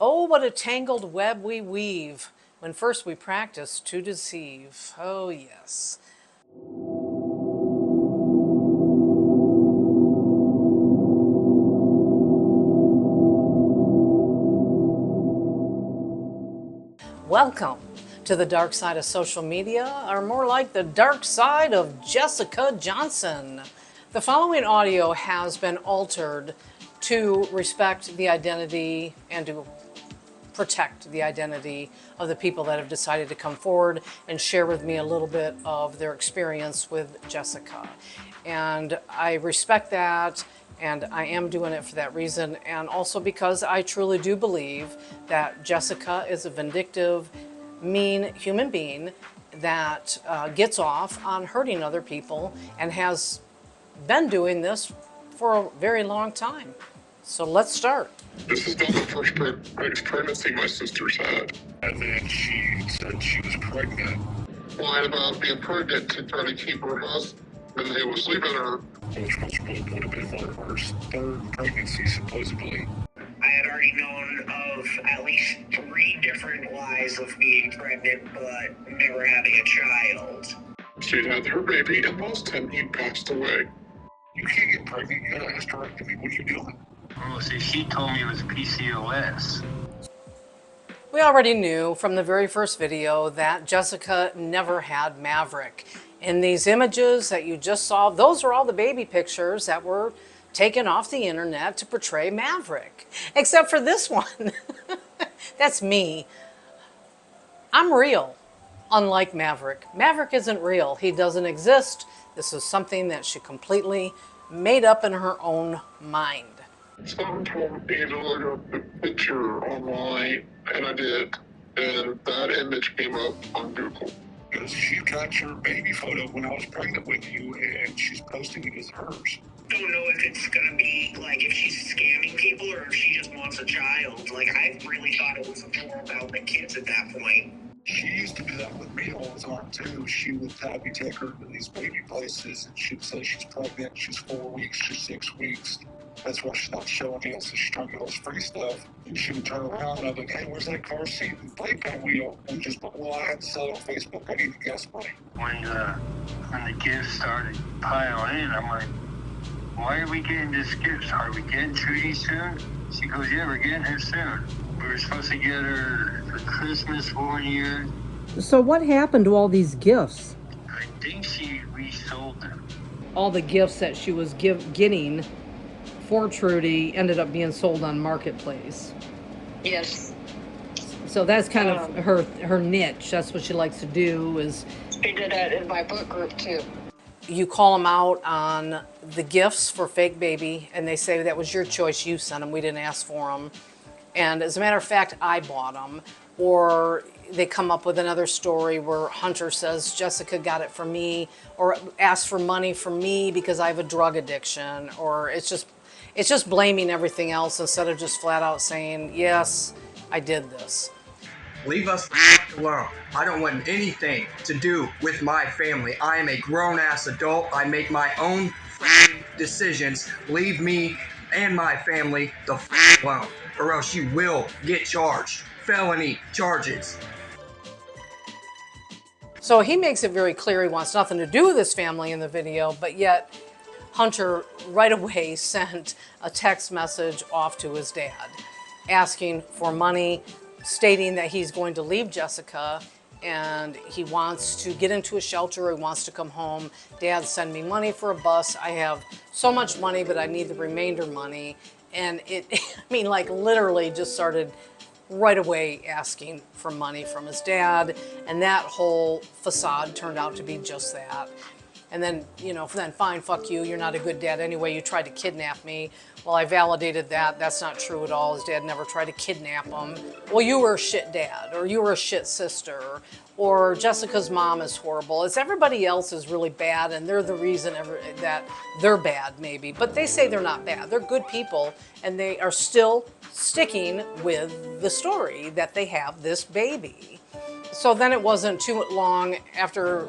Oh, what a tangled web we weave when first we practice to deceive. Oh, yes. Welcome to the dark side of social media, or more like the dark side of Jessica Johnson. The following audio has been altered to respect the identity and to protect the identity of the people that have decided to come forward and share with me a little bit of their experience with Jessica. And I respect that, and I am doing it for that reason, and also because I truly do believe that Jessica is a vindictive, mean human being that gets off on hurting other people and has been doing this for a very long time. So let's start. This is not the first pregnancy my sister's had. And then she said she was pregnant. Lied about being pregnant to try to keep her husband who was leaving her. Which would have been one of her third pregnancy, supposedly. I had already known of at least 3 different lies of being pregnant, but never having a child. She'd had her baby and lost him. He passed away. You can't get pregnant, you got a hysterectomy. What are you doing? Oh, see, she told me it was PCOS. We already knew from the very first video that Jessica never had Maverick. In these images that you just saw, those are all the baby pictures that were taken off the internet to portray Maverick. Except for this one. That's me. I'm real, unlike Maverick. Maverick isn't real. He doesn't exist. This is something that she completely made up in her own mind. Someone told me to look up the picture online, and I did. And that image came up on Google. Because she got your baby photo when I was pregnant with you, and she's posting it as hers. Don't know if it's gonna be like if she's scamming people or if she just wants a child. Like, I really thought it was more about the kids at that point. She used to do that with me all the time too. She would have me take her to these baby places, and she'd say she's pregnant, she's 4 weeks, she's 6 weeks. That's why she's not showing it, so she's trying to get all this free stuff. And she would turn around and I'd be like, hey, where's that car seat and playpen wheel? And just, well, I had to sell it on Facebook. I need the gas money. When the gifts started piling in, I'm like, why are we getting this gift? Are we getting Trudy soon? She goes, yeah, we're getting her soon. We were supposed to get her for Christmas 1 year. So what happened to all these gifts? I think she resold them. All the gifts that she was getting for Trudy ended up being sold on Marketplace. Yes. So that's kind of her niche. That's what she likes to do is... She did that in my book group too. You call them out on the gifts for fake baby, and they say that was your choice, you sent them, we didn't ask for them. And as a matter of fact, I bought them. Or they come up with another story where Hunter says Jessica got it for me, or asked for money from me because I have a drug addiction, or it's just blaming everything else instead of just flat out saying, yes, I did this. Leave us alone. I don't want anything to do with my family. I am a grown-ass adult. I make my own decisions. Leave me and my family the alone, or else you will get charged. Felony charges. So he makes it very clear he wants nothing to do with his family in the video, but yet Hunter right away sent a text message off to his dad asking for money, stating that he's going to leave Jessica and he wants to get into a shelter, he wants to come home. Dad, send me money for a bus. I have so much money, but I need the remainder money. And it, I mean, like literally just started right away asking for money from his dad. And that whole facade turned out to be just that. And then, you know, then fine, fuck you, you're not a good dad anyway, you tried to kidnap me. Well, I validated that, that's not true at all, his dad never tried to kidnap him. Well, you were a shit dad, or you were a shit sister, or Jessica's mom is horrible. It's everybody else is really bad, and they're the reason that they're bad, maybe. But they say they're not bad, they're good people, and they are still sticking with the story that they have this baby. So then it wasn't too long after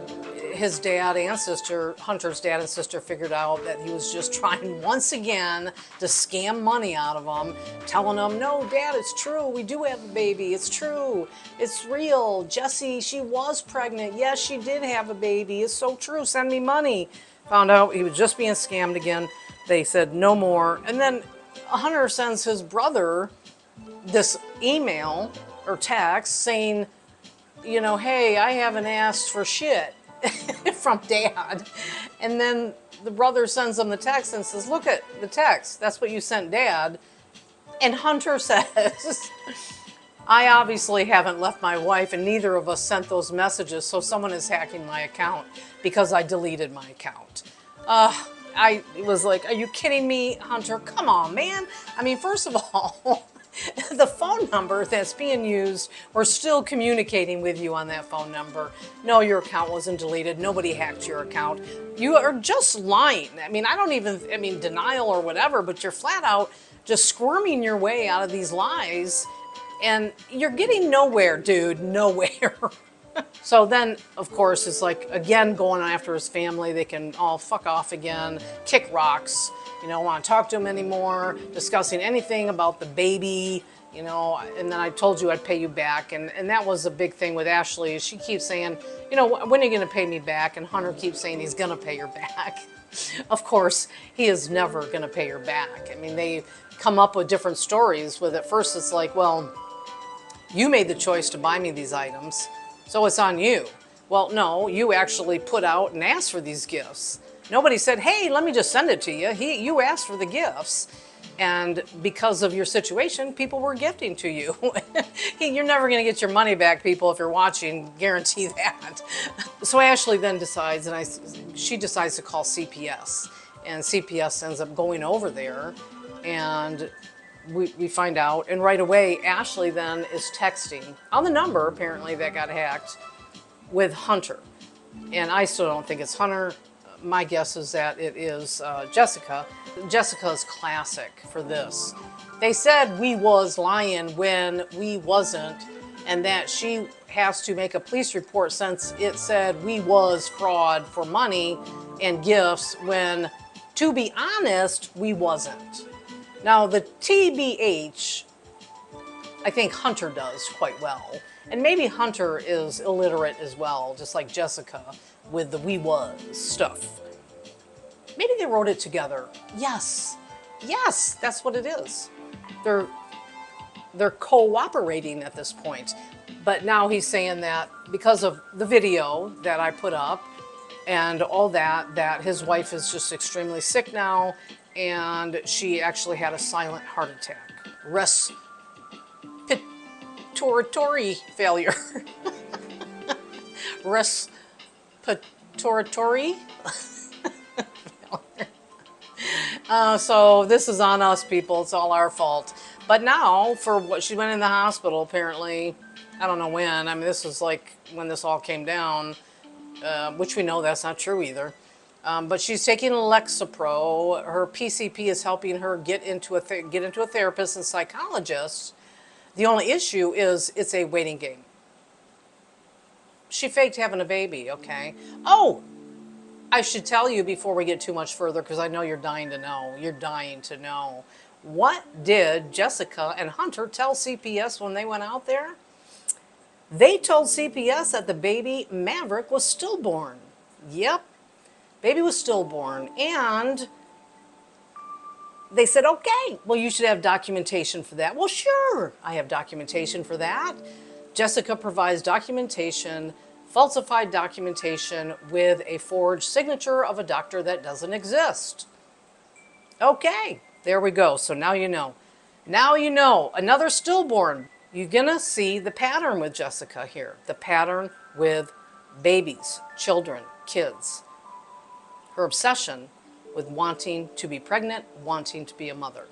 his dad and sister, Hunter's dad and sister, figured out that he was just trying once again to scam money out of them, telling them, no, Dad, it's true. We do have a baby. It's true. It's real. Jessie, she was pregnant. Yes, she did have a baby. It's so true. Send me money. Found out he was just being scammed again. They said no more. And then Hunter sends his brother this email or text saying, you know, hey, I haven't asked for shit from Dad. And then the brother sends him the text and says, look at the text. That's what you sent Dad. And Hunter says, I obviously haven't left my wife and neither of us sent those messages, so someone is hacking my account because I deleted my account. I was like, are you kidding me, Hunter? Come on, man. I mean, first of all, the phone number that's being used, we're still communicating with you on that phone number. No, your account wasn't deleted. Nobody hacked your account. You are just lying. I mean, denial or whatever, but you're flat out just squirming your way out of these lies, and you're getting nowhere, dude, nowhere. So then, of course, it's like, again, going after his family. They can all fuck off again, kick rocks, you know, want to talk to him anymore, discussing anything about the baby, you know, and then I told you I'd pay you back. And that was a big thing with Ashley. She keeps saying, you know, when are you going to pay me back? And Hunter keeps saying he's going to pay her back. Of course, he is never going to pay her back. I mean, they come up with different stories with, at first it's like, well, you made the choice to buy me these items, so it's on you. Well, no, you actually put out and asked for these gifts. Nobody said, hey, let me just send it to you. You asked for the gifts. And because of your situation, people were gifting to you. You're never going to get your money back, people, if you're watching. Guarantee that. So Ashley then decides, she decides to call CPS. And CPS ends up going over there. And we find out. And right away, Ashley then is texting on the number, apparently, that got hacked with Hunter. And I still don't think it's Hunter. My guess is that it is Jessica. Jessica's classic for this. They said we was lying when we wasn't, and that she has to make a police report since it said we was fraud for money and gifts when, to be honest, we wasn't. Now the TBH, I think Hunter does quite well. And maybe Hunter is illiterate as well, just like Jessica with the we was stuff. Maybe they wrote it together. Yes, yes, that's what it is. They're cooperating at this point. But now he's saying that because of the video that I put up and all that, that his wife is just extremely sick now, and she actually had a silent heart attack. Respiratory failure. Respiratory. So this is on us, people. It's all our fault. But now, for what she went in the hospital, apparently, I don't know when. I mean, this was like when this all came down, which we know that's not true either. But she's taking Lexapro. Her PCP is helping her get into a therapist and psychologist. The only issue is it's a waiting game. She faked having a baby, okay? Oh, I should tell you before we get too much further, because I know you're dying to know. You're dying to know. What did Jessica and Hunter tell CPS when they went out there? They told CPS that the baby, Maverick, was stillborn. Yep, baby was stillborn. And they said, okay, well, you should have documentation for that. Well, sure, I have documentation for that. Jessica provides documentation, falsified documentation with a forged signature of a doctor that doesn't exist. Okay, there we go. So now you know. Now you know. Another stillborn. You're gonna see the pattern with Jessica here. The pattern with babies, children, kids. Her obsession with wanting to be pregnant, wanting to be a mother.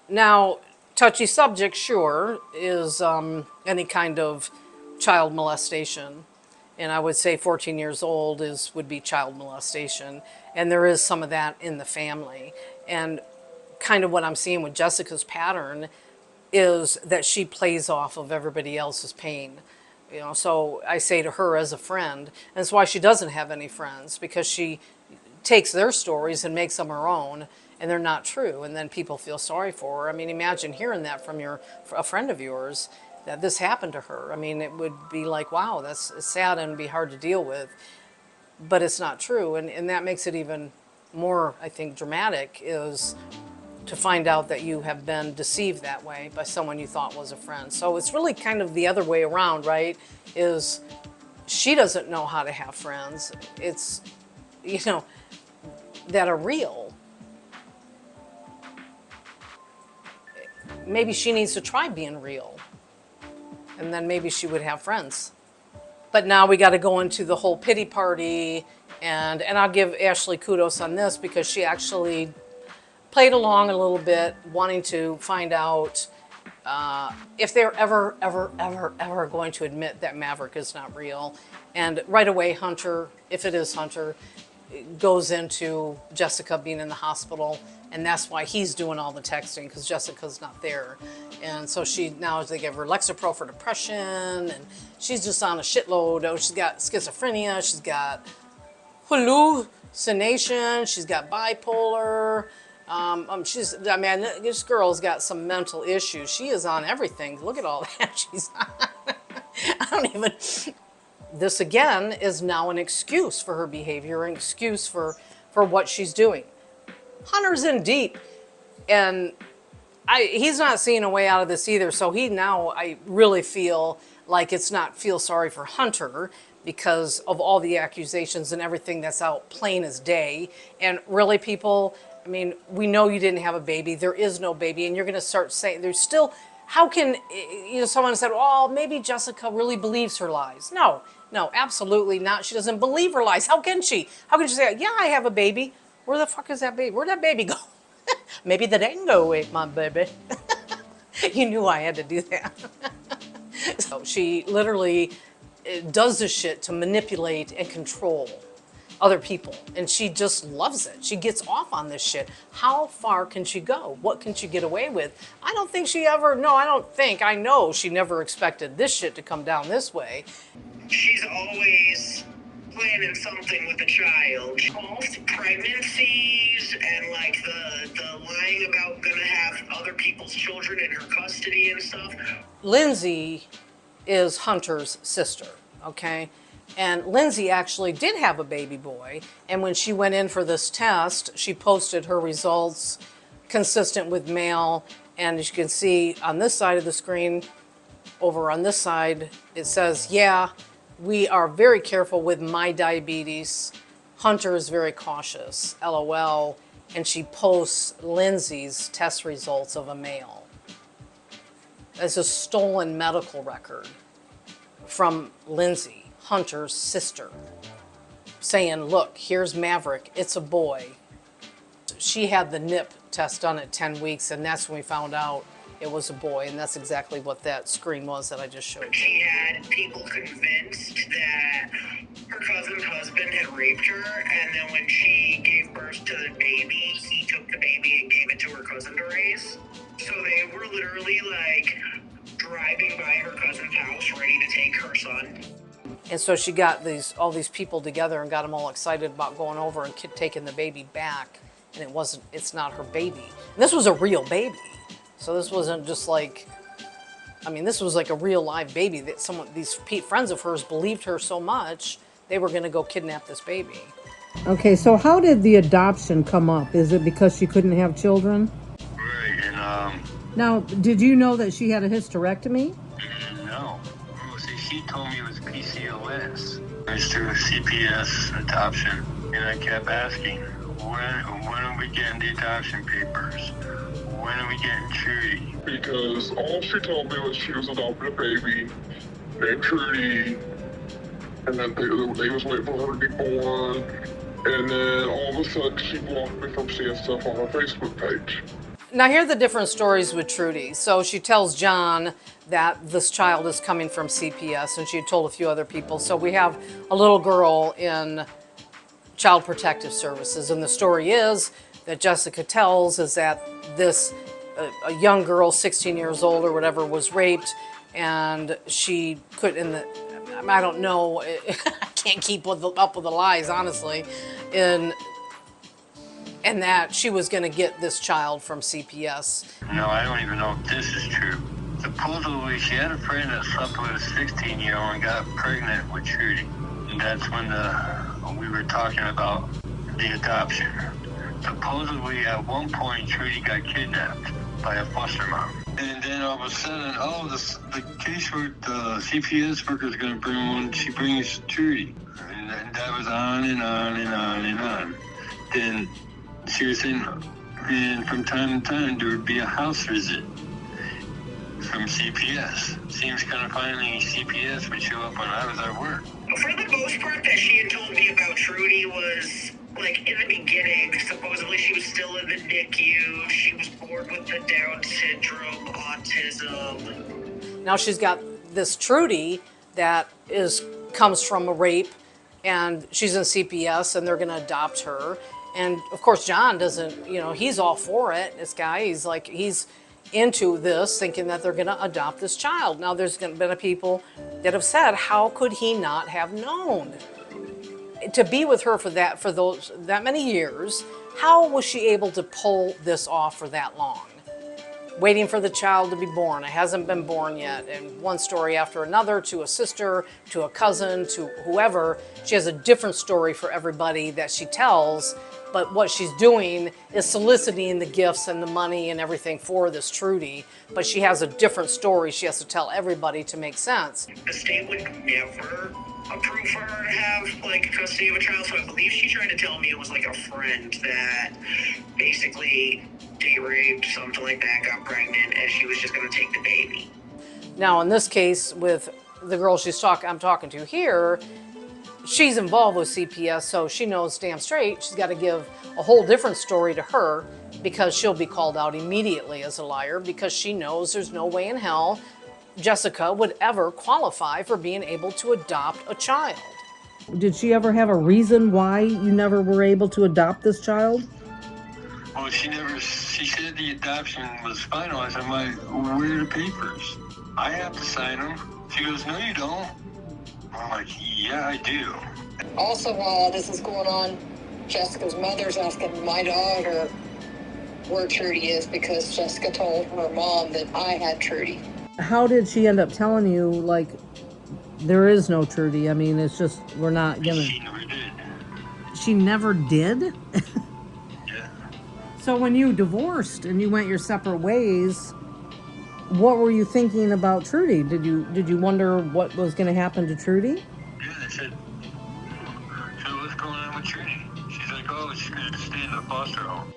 Now, touchy subject, sure, is any kind of child molestation. And I would say 14 years old would be child molestation. And there is some of that in the family. And kind of what I'm seeing with Jessica's pattern is that she plays off of everybody else's pain. You know, so I say to her as a friend, and that's why she doesn't have any friends, because she takes their stories and makes them her own, and they're not true, and then people feel sorry for her. I mean, imagine hearing that from a friend of yours, that this happened to her. I mean, it would be like, wow, that's sad and be hard to deal with, but it's not true, and that makes it even more, I think, dramatic, is to find out that you have been deceived that way by someone you thought was a friend. So it's really kind of the other way around, right? Is she doesn't know how to have friends. It's, you know, that are real. Maybe she needs to try being real, and then maybe she would have friends. But now we got to go into the whole pity party, and I'll give Ashley kudos on this, because she actually played along a little bit, wanting to find out if they're ever going to admit that Maverick is not real. And right away, Hunter, if it is Hunter, goes into Jessica being in the hospital, and that's why he's doing all the texting, because Jessica's not there. And so now they give her Lexapro for depression, and she's just on a shitload. Oh, she's got schizophrenia, she's got hallucination, she's got bipolar. I mean, this girl's got some mental issues. She is on everything. Look at all that she's on. I don't even... This, again, is now an excuse for her behavior, an excuse for what she's doing. Hunter's in deep, and he's not seeing a way out of this either, so I really feel like feel sorry for Hunter, because of all the accusations and everything that's out plain as day. And really, people... I mean, we know you didn't have a baby. There is no baby. And you're going to start saying, there's still, how can, someone said, oh, maybe Jessica really believes her lies. No, absolutely not. She doesn't believe her lies. How can she? How can she say, yeah, I have a baby? Where the fuck is that baby? Where'd that baby go? Maybe the dingo ate my baby. You knew I had to do that. So she literally does this shit to manipulate and control other people, and she just loves it. She gets off on this shit. How far can she go? What can she get away with? I know she never expected this shit to come down this way. She's always planning something with a child. False pregnancies and like the lying about gonna have other people's children in her custody and stuff. Lindsay is Hunter's sister, okay? And Lindsay actually did have a baby boy, and when she went in for this test, she posted her results consistent with male, and as you can see on this side of the screen, over on this side, it says, yeah, we are very careful with my diabetes. Hunter is very cautious, LOL, and she posts Lindsay's test results of a male. It's a stolen medical record from Lindsay, Hunter's sister, saying, look, here's Maverick, it's a boy. She had the NIP test done at 10 weeks, and that's when we found out it was a boy, and that's exactly what that screen was that I just showed you. She had people convinced that her cousin's husband had raped her, and then when she gave birth to the baby, he took the baby and gave it to her cousin to raise. So they were literally like driving by her cousin's house ready to take her son. And so she got all these people together and got them all excited about going over and taking the baby back, and it's not her baby. And this was a real baby. So this wasn't just like, I mean, this was like a real live baby that these friends of hers believed her so much, they were gonna go kidnap this baby. Okay, so how did the adoption come up? Is it because she couldn't have children? Right, and Now, did you know that she had a hysterectomy? no. Well, see, she told me it was PCOS. It's through CPS adoption, and I kept asking, when are we getting the adoption papers? When are we getting Trudy? Because all she told me was she was adopting a baby named Trudy, and then they was waiting for her to be born, and then all of a sudden she blocked me from seeing stuff on her Facebook page. Now here are the different stories with Trudy. So she tells John that this child is coming from CPS, and she had told a few other people. So we have a little girl in Child Protective Services, and the story is that Jessica tells is that this a young girl, 16 years old or whatever, was raped, and she could, I don't know, I can't keep up with the lies, honestly, and that she was going to get this child from CPS. No, I don't even know if this is true. Supposedly, she had a friend that slept with a 16-year-old and got pregnant with Trudy. And that's when we were talking about the adoption. Supposedly, at one point, Trudy got kidnapped by a foster mom. And then all of a sudden, the casework, the CPS worker is going to bring one. She brings Trudy. And that was on and on and on and on. Then she was in, and from time to time, there would be a house visit from CPS. Seems kind of funny CPS would show up when I was at work. For the most part that she had told me about Trudy was, like, in the beginning, supposedly she was still in the NICU, she was born with the Down syndrome, autism. Now she's got this Trudy that comes from a rape, and she's in CPS, and they're going to adopt her. And of course, John doesn't, he's all for it. This guy, he's into this, thinking that they're going to adopt this child. Now, there's been people that have said, how could he not have known? To be with her for that many years, how was she able to pull this off for that long? Waiting for the child to be born. It hasn't been born yet. And one story after another, to a sister, to a cousin, to whoever. She has a different story for everybody that she tells. But what she's doing is soliciting the gifts and the money and everything for this Trudy. But she has a different story she has to tell everybody to make sense. The state would never approve for her to have, like, custody of a child. So I believe she tried to tell me it was, like, a friend that basically date raped, something like that, got pregnant, and she was just going to take the baby. Now, in this case, with the girl I'm talking to here, she's involved with CPS, so she knows damn straight she's got to give a whole different story to her, because she'll be called out immediately as a liar, because she knows there's no way in hell Jessica would ever qualify for being able to adopt a child. Did she ever have a reason why you never were able to adopt this child? Well, she said the adoption was finalized. I'm like, where are the papers? I have to sign them. She goes, no, you don't. I'm like, yeah, I do. Also, while this is going on, Jessica's mother's asking my daughter where Trudy is, because Jessica told her mom that I had Trudy. How did she end up telling you, like, there is no Trudy? I mean, it's just, we're not gonna... She never did. She never did? Yeah. So when you divorced and you went your separate ways, what were you thinking about Trudy? Did you wonder what was going to happen to Trudy? Yeah, I said, so what's going on with Trudy? She's like, oh, she's going to stay in the foster home.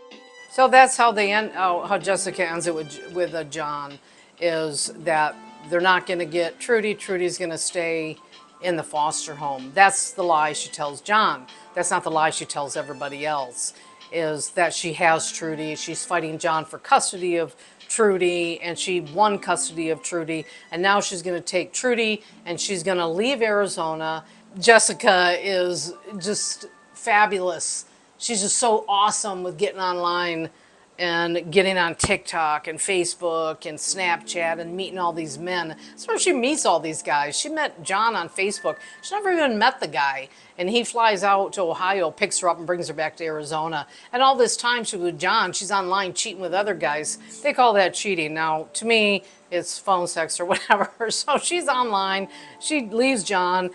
So that's how how Jessica ends it with John, is that they're not going to get Trudy. Trudy's going to stay in the foster home. That's the lie she tells John. That's not the lie she tells everybody else, is that she has Trudy. She's fighting John for custody of Trudy, and she won custody of Trudy, and now she's going to take Trudy and she's going to leave Arizona. Jessica is just fabulous. She's just so awesome with getting online and getting on TikTok and Facebook and Snapchat and meeting all these men. That's where she meets all these guys. She met John on Facebook. She never even met the guy. And he flies out to Ohio, picks her up, and brings her back to Arizona. And all this time she's with John, she's online cheating with other guys. They call that cheating. Now, to me, it's phone sex or whatever. So she's online. She leaves John.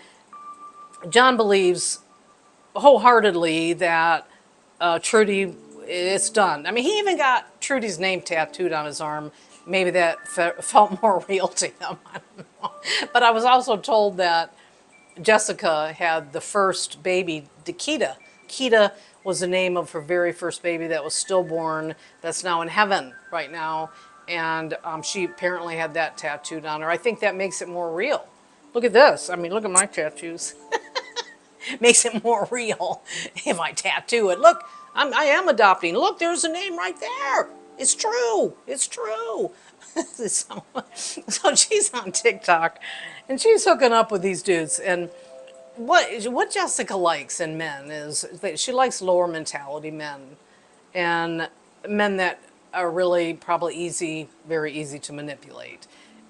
John believes wholeheartedly that Trudy, it's done. I mean, he even got Trudy's name tattooed on his arm. Maybe that felt more real to him. I don't know. But I was also told that Jessica had the first baby, Dakita. Kita was the name of her very first baby that was stillborn, that's now in heaven right now. And she apparently had that tattooed on her. I think that makes it more real. Look at this. I mean, look at my tattoos. Makes it more real if I tattoo it. Look, I am adopting. Look, there's a name right there. It's true. It's true. So she's on TikTok, and she's hooking up with these dudes. And what Jessica likes in men is that she likes lower mentality men, and men that are really probably easy, very easy to manipulate.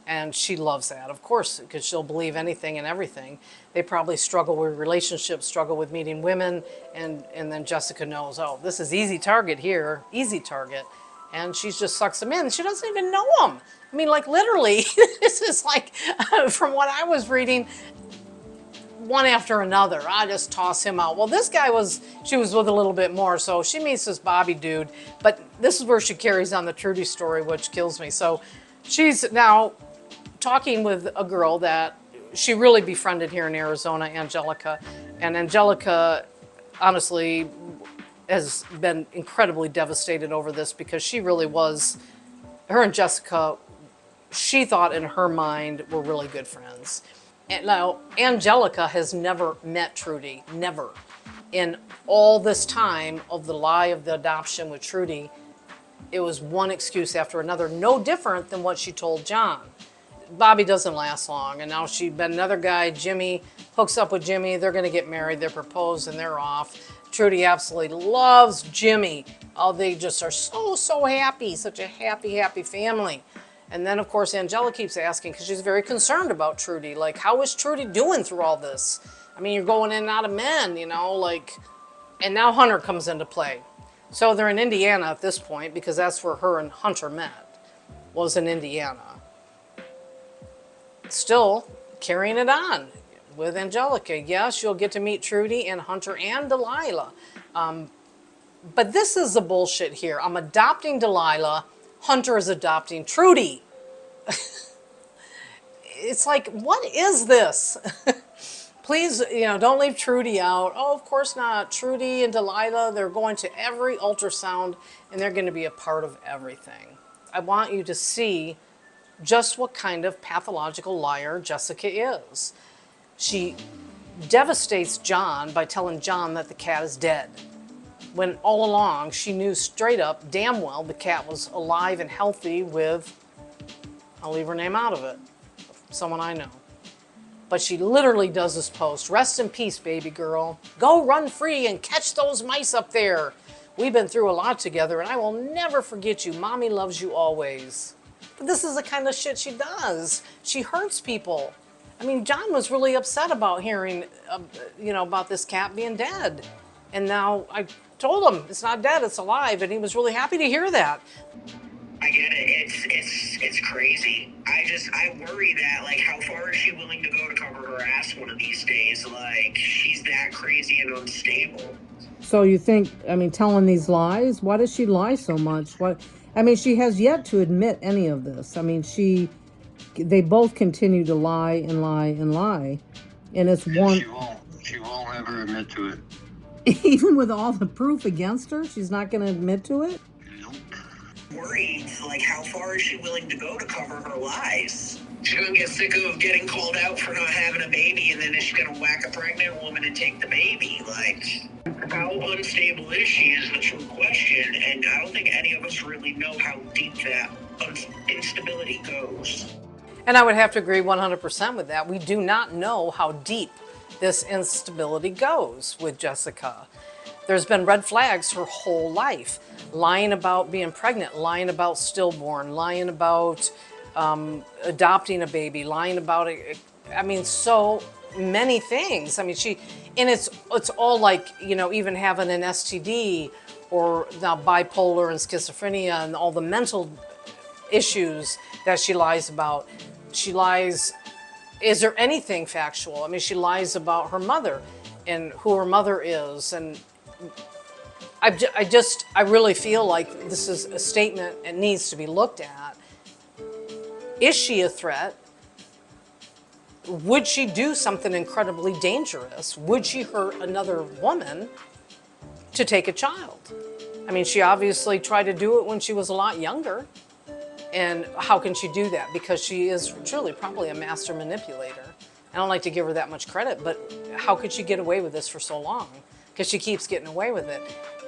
And she loves that, of course, because she'll believe anything and everything. They probably struggle with relationships, struggle with meeting women, and then Jessica knows, oh, this is easy target here, easy target. And she just sucks them in. She doesn't even know them. I mean, like literally, this is like, from what I was reading, one after another. I just toss him out. Well, this guy she was with a little bit more, so she meets this Bobby dude, but this is where she carries on the Trudy story, which kills me. So she's now talking with a girl that she really befriended here in Arizona, Angelica. And Angelica, honestly, has been incredibly devastated over this because she really was, her and Jessica, she thought in her mind were really good friends. And now, Angelica has never met Trudy, never. In all this time of the lie of the adoption with Trudy, it was one excuse after another, no different than what she told John. Bobby doesn't last long, and now she met another guy, Jimmy, hooks up with Jimmy, they're gonna get married, they're proposed, and they're off. Trudy absolutely loves Jimmy. Oh, they just are so happy, such a happy family. And then, of course, Angela keeps asking, because she's very concerned about Trudy, like, how is Trudy doing through all this? I mean, you're going in and out of men, you know, like, and now Hunter comes into play. So they're in Indiana at this point, because that's where her and Hunter met, was in Indiana. Still carrying it on with Angelica. Yes, you'll get to meet Trudy and Hunter and Delilah. But this is the bullshit here. I'm adopting Delilah. Hunter is adopting Trudy. It's like, what is this? Please, you know, don't leave Trudy out. Oh, of course not. Trudy and Delilah, they're going to every ultrasound and they're going to be a part of everything. I want you to see just what kind of pathological liar Jessica is. She devastates John by telling John that the cat is dead, when all along she knew straight up, damn well, the cat was alive and healthy with, I'll leave her name out of it, someone I know. But she literally does this post, rest in peace, baby girl. Go run free and catch those mice up there. We've been through a lot together and I will never forget you. Mommy loves you always. But this is the kind of shit she does. She hurts people. I mean, John was really upset about hearing, you know, about this cat being dead. And now I told him it's not dead, it's alive. And he was really happy to hear that. I get it. It's crazy. I worry that, like, how far is she willing to go to cover her ass one of these days? Like, she's that crazy and unstable. So you think, I mean, telling these lies, why does she lie so much? What? I mean, she has yet to admit any of this. I mean, they both continue to lie and lie and lie. And it's one... She won't ever admit to it. Even with all the proof against her, she's not going to admit to it? Nope. Worried, like, how far is she willing to go to cover her lies? She's gonna get sick of getting called out for not having a baby, and then is she gonna whack a pregnant woman and take the baby? Like, how unstable is she is the true question, and I don't think any of us really know how deep that instability goes. And I would have to agree 100% with that. We do not know how deep this instability goes with Jessica. There's been red flags her whole life. Lying about being pregnant, lying about stillborn, lying about adopting a baby, lying about it. I mean, so many things. I mean, and it's all like, you know, even having an STD or now bipolar and schizophrenia and all the mental issues that she lies about. She lies, is there anything factual? I mean, she lies about her mother and who her mother is. And I really feel like this is a statement that needs to be looked at. Is she a threat? Would she do something incredibly dangerous? Would she hurt another woman to take a child? I mean, she obviously tried to do it when she was a lot younger. And how can she do that? Because she is truly probably a master manipulator. I don't like to give her that much credit, but how could she get away with this for so long? Because she keeps getting away with it.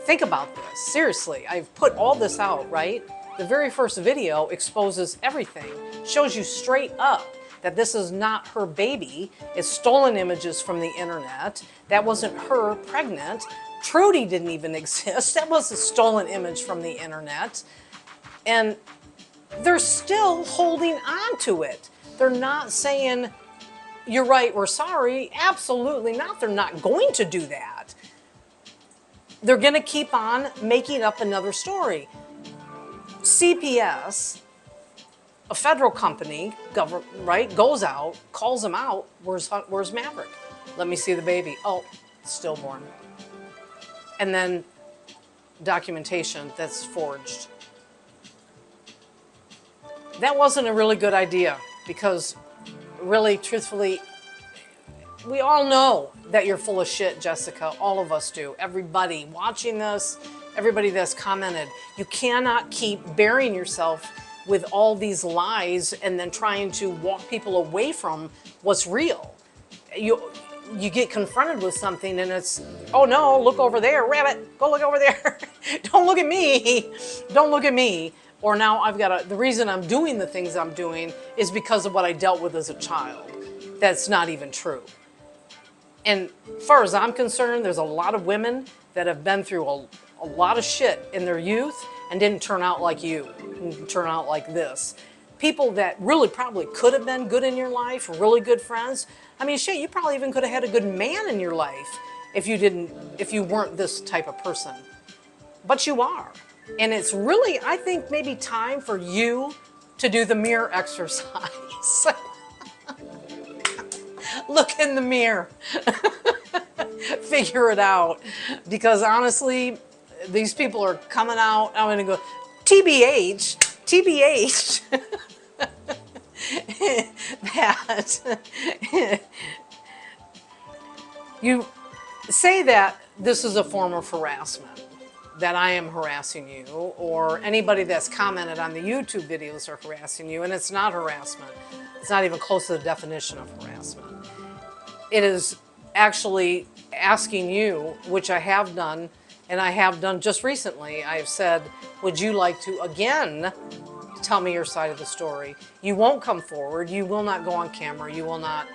Think about this. Seriously, I've put all this out, right? The very first video exposes everything, shows you straight up that this is not her baby. It's stolen images from the internet. That wasn't her pregnant. Trudy didn't even exist. That was a stolen image from the internet. And they're still holding on to it. They're not saying, you're right, we're sorry. Absolutely not. They're not going to do that. They're going to keep on making up another story. CPS, a federal company, right, goes out, calls them out. Where's Maverick? Let me see the baby. Oh, stillborn. And then documentation that's forged. That wasn't a really good idea because really, truthfully, we all know that you're full of shit, Jessica. All of us do. Everybody watching this, everybody that's commented, you cannot keep burying yourself with all these lies and then trying to walk people away from what's real. You get confronted with something and it's, oh no, look over there, rabbit, go look over there. Don't look at me. Don't look at me. Or now I've got the reason I'm doing the things I'm doing is because of what I dealt with as a child. That's not even true. And as far as I'm concerned, there's a lot of women that have been through a lot of shit in their youth and didn't turn out like you, didn't turn out like this. People that really probably could have been good in your life, really good friends. I mean, shit, you probably even could have had a good man in your life if you weren't this type of person. But you are. And it's really, I think, maybe time for you to do the mirror exercise. Look in the mirror. Figure it out. Because honestly, these people are coming out. I'm going to go, TBH. That you say that this is a form of harassment, that I am harassing you, or anybody that's commented on the YouTube videos are harassing you, and it's not harassment. It's not even close to the definition of harassment. It is actually asking you, which I have done, and I have done just recently, I have said, would you like to again tell me your side of the story? You won't come forward, you will not go on camera, you will not,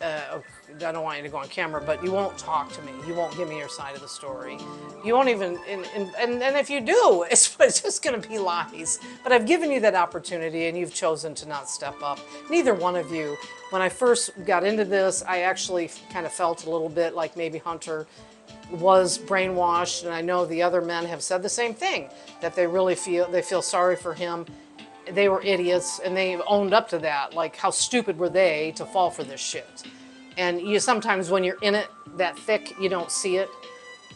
I don't want you to go on camera, but you won't talk to me, you won't give me your side of the story. You won't even, and if you do, it's just gonna be lies. But I've given you that opportunity and you've chosen to not step up. Neither one of you. When I first got into this, I actually kind of felt a little bit like maybe Hunter was brainwashed, and I know the other men have said the same thing, that they really feel sorry for him. They were idiots, and they owned up to that. Like, how stupid were they to fall for this shit? And you sometimes when you're in it that thick, you don't see it,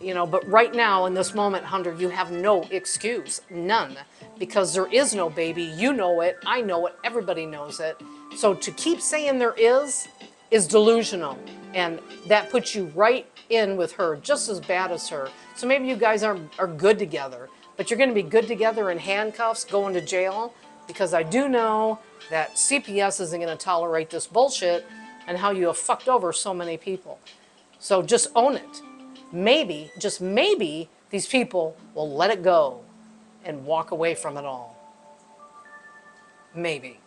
you know. But right now, in this moment, Hunter, you have no excuse, none, because there is no baby. You know it, I know it, everybody knows it. So to keep saying there is delusional, and that puts you right in with her, just as bad as her. So maybe you guys are good together, but you're going to be good together in handcuffs, going to jail, because I do know that CPS isn't going to tolerate this bullshit and how you have fucked over so many people. So just own it. Maybe, just maybe, these people will let it go and walk away from it all. Maybe.